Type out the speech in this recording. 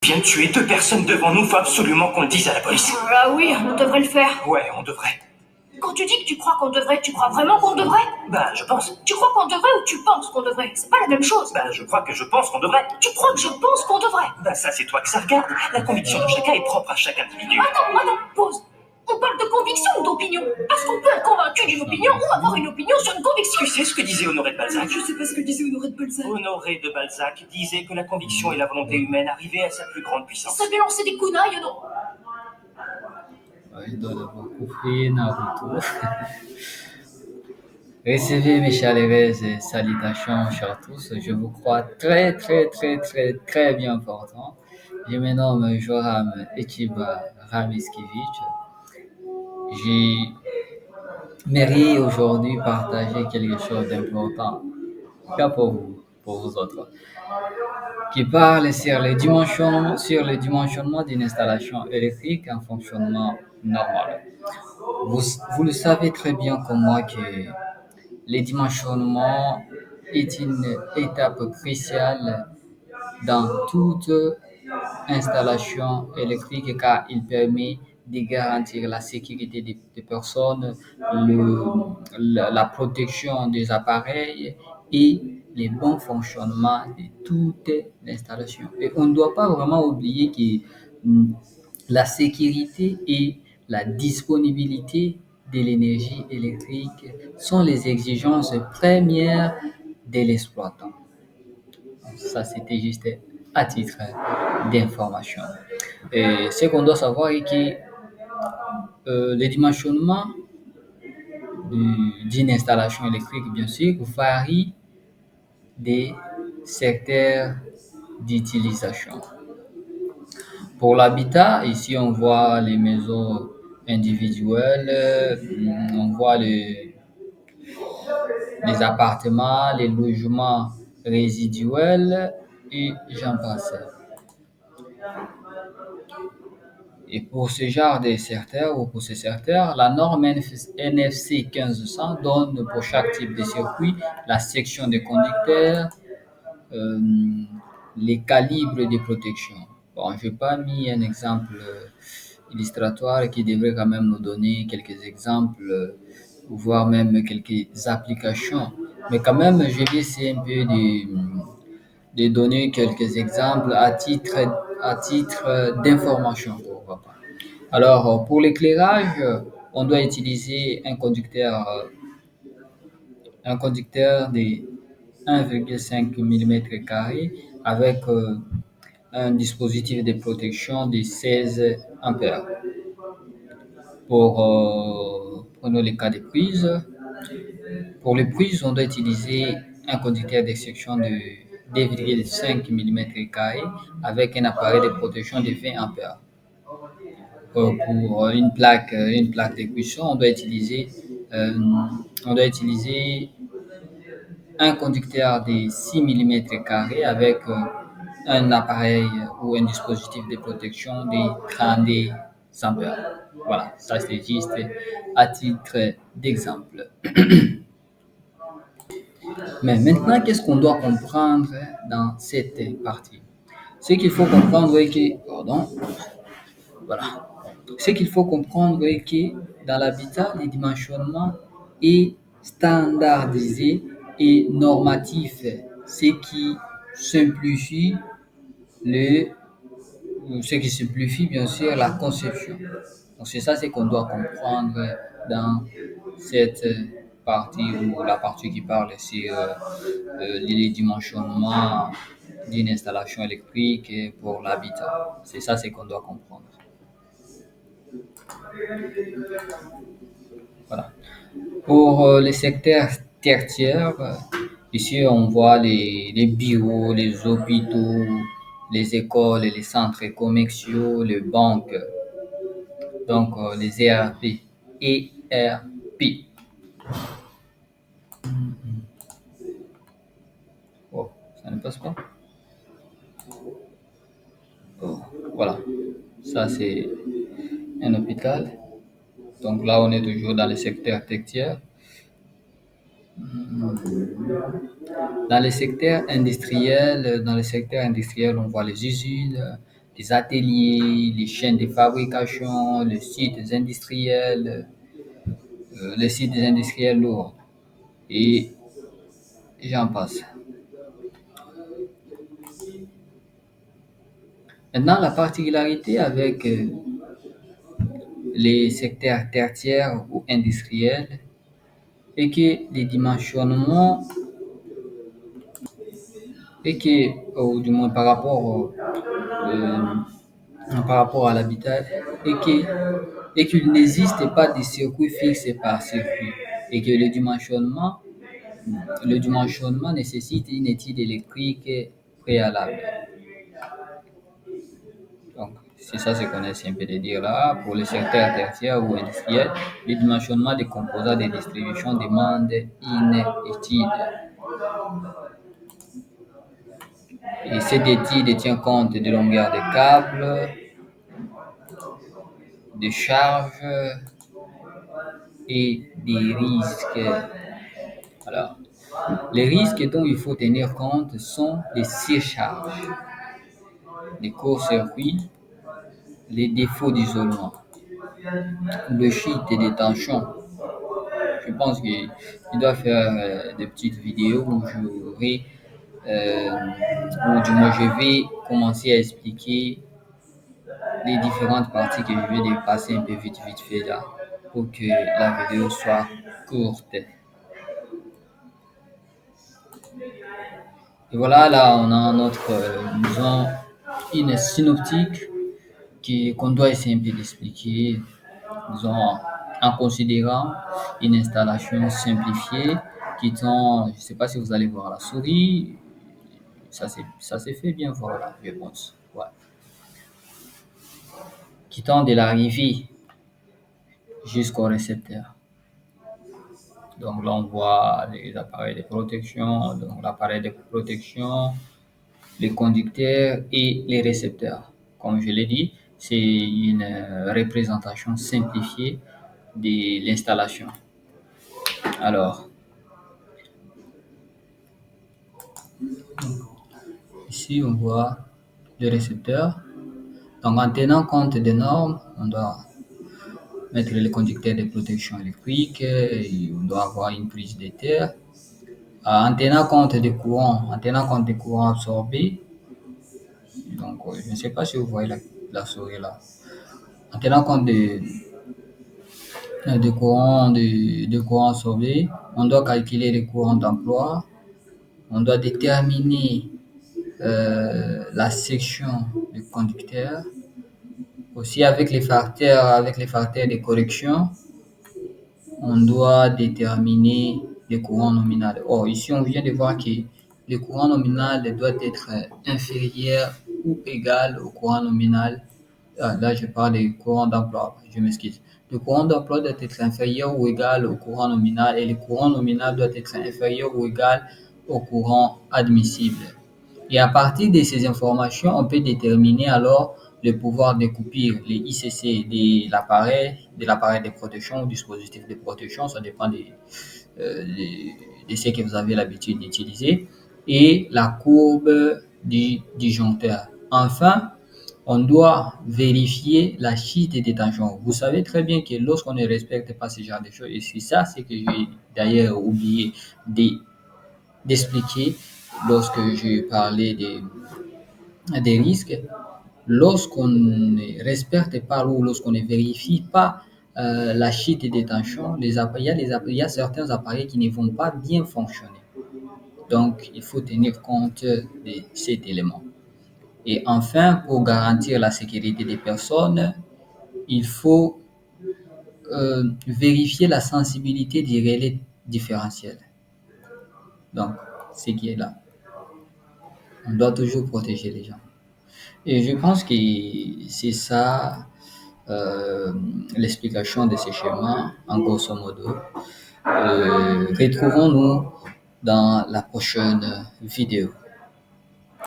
vient de tuer 2 personnes devant nous, faut absolument qu'on le dise à la police. Ah oui, on devrait le faire. Ouais, on devrait. Quand tu dis que tu crois qu'on devrait, tu crois vraiment qu'on devrait? Bah, je pense. Tu crois qu'on devrait ou tu penses qu'on devrait? C'est pas la même chose. Bah, je crois que je pense qu'on devrait. Tu crois que je pense qu'on devrait? Bah, ça, c'est toi que ça regarde. La conviction de chacun est propre à chaque individu. Attends, pause. On parle de conviction ou d'opinion? Parce qu'on peut être convaincu d'une opinion ou avoir une opinion sur une conviction. Tu sais ce que disait Honoré de Balzac? Je sais pas ce que disait Honoré de Balzac. Honoré de Balzac disait que la conviction est la volonté humaine arrivée à sa plus grande puissance. Ça fait lancer des counailles, non? Il doit avoir compris Naruto. Recevez mes chaleureuses salutations, chers tous. Je vous crois très, très, très, très, très bien portant. Je me nomme Joram Echiba Ramiskevich. J'aimerais aujourd'hui partager quelque chose d'important, pas pour vous, pour vous autres, qui parle sur le dimensionnement d'une installation électrique en fonctionnement normal. Vous le savez très bien comme moi que le dimensionnement est une étape cruciale dans toute installation électrique car il permet de garantir la sécurité des personnes, la protection des appareils et le bon fonctionnement de toute l'installation. Et on ne doit pas vraiment oublier que la sécurité et la disponibilité de l'énergie électrique sont les exigences premières de l'exploitant. Ça, c'était juste à titre d'information. Et ce qu'on doit savoir est que le dimensionnement d'une installation électrique, bien sûr, varie des secteurs d'utilisation. Pour l'habitat, ici, on voit les maisons individuelles, on voit les appartements, les logements résiduels et j'en passe. Et pour ce genre de secteur ou pour ce secteur, la norme NFC 1500 donne pour chaque type de circuit la section des conducteurs, euh, les calibres de protection. Bon, je n'ai pas mis un exemple illustratoire qui devrait quand même nous donner quelques exemples, voire même quelques applications. Mais quand même, je vais essayer un peu de donner quelques exemples à titre d'information. Pourquoi pas. Alors, pour l'éclairage, on doit utiliser un conducteur de 1,5 mm² avec un dispositif de protection de 16 ampères. Prenons le cas des prises. Pour les prises, on doit utiliser un conducteur d'exception de 2,5 mm² avec un appareil de protection de 20 ampères. Pour une plaque de cuisson, on doit utiliser un conducteur de 6 mm² avec un appareil ou un dispositif de protection de 32 ampères. Voilà, ça c'est juste à titre d'exemple. Mais maintenant, qu'est-ce qu'on doit comprendre dans cette partie? Ce qu'il faut comprendre est que, voilà. Ce qu'il faut comprendre est que dans l'habitat, le dimensionnement est standardisé et normatif, ce qui simplifie bien sûr la conception. Donc c'est ça ce qu'on doit comprendre dans cette partie ou la partie qui parle sur les dimensionnements d'une installation électrique pour l'habitat. C'est ça ce qu'on doit comprendre. Voilà. Pour les secteurs tertiaires, ici on voit les bureaux, les hôpitaux, les écoles, les centres commerciaux, les banques, donc les ERP. ERP. Oh, ça ne passe pas. Oh, voilà, ça c'est un hôpital. Donc là, on est toujours dans le secteur tertiaire. Dans le secteur industriel, on voit les usines, les ateliers, les chaînes de fabrication, les sites industriels lourds et j'en passe. Maintenant, la particularité avec les secteurs tertiaires ou industriels est que les dimensionnements et que, ou du moins par rapport à l'habitat, et qu'il n'existe pas de circuit fixe par circuit, et que le dimensionnement nécessite une étude électrique préalable. Donc, c'est ça ce qu'on essaie un peu de dire là. Pour le secteur tertiaire ou industriel, le dimensionnement des composants de distribution demande une étude. Et cette étude tient compte de longueur de câbles, de charges et des risques. Alors, les risques dont il faut tenir compte sont les surcharges, les courts-circuits, les défauts d'isolement, le cheat des tensions. Je pense qu'il doit faire des petites vidéos où ou du moins je vais commencer à expliquer les différentes parties que je vais dépasser un peu vite fait là, pour que la vidéo soit courte. Et voilà, là on a notre, disons, une synoptique qu'on doit essayer un peu d'expliquer, disons, en considérant une installation simplifiée qui tend, je ne sais pas si vous allez voir la souris, ça s'est fait bien voir là, je pense. Ouais. Qui tend de l'arrivée jusqu'au récepteur. Donc là, on voit les appareils de protection, donc l'appareil de protection, les conducteurs et les récepteurs. Comme je l'ai dit, c'est une représentation simplifiée de l'installation. Alors, ici, on voit le récepteur. Donc, en tenant compte des normes, on doit mettre les conducteurs de protection électrique, et on doit avoir une prise de terre. En tenant compte des courants absorbés, donc je ne sais pas si vous voyez la souris là. En tenant compte des courants absorbés, on doit calculer les courants d'emploi, on doit déterminer la section du conducteur, aussi avec les facteurs de correction, on doit déterminer le courant nominal. Or, ici, on vient de voir que le courant nominal doit être inférieur ou égal au courant nominal. Là, je parle du courant d'emploi, je m'excuse. Le courant d'emploi doit être inférieur ou égal au courant nominal et le courant nominal doit être inférieur ou égal au courant admissible. Et à partir de ces informations, on peut déterminer alors le pouvoir de coupure, les ICC de l'appareil de protection ou dispositif de protection, ça dépend de ce que vous avez l'habitude d'utiliser, et la courbe du disjoncteur. Enfin, on doit vérifier la chute de détention. Vous savez très bien que lorsqu'on ne respecte pas ce genre de choses, et c'est ça ce que j'ai d'ailleurs oublié d'expliquer lorsque je parlais des risques, lorsqu'on ne respecte pas ou lorsqu'on ne vérifie pas la chute de détention, il y a certains appareils qui ne vont pas bien fonctionner. Donc, il faut tenir compte de cet élément. Et enfin, pour garantir la sécurité des personnes, il faut vérifier la sensibilité du relais différentiel. Donc, ce qui est là. On doit toujours protéger les gens. Et je pense que c'est ça l'explication de ces schémas, en grosso modo. Retrouvons-nous dans la prochaine vidéo.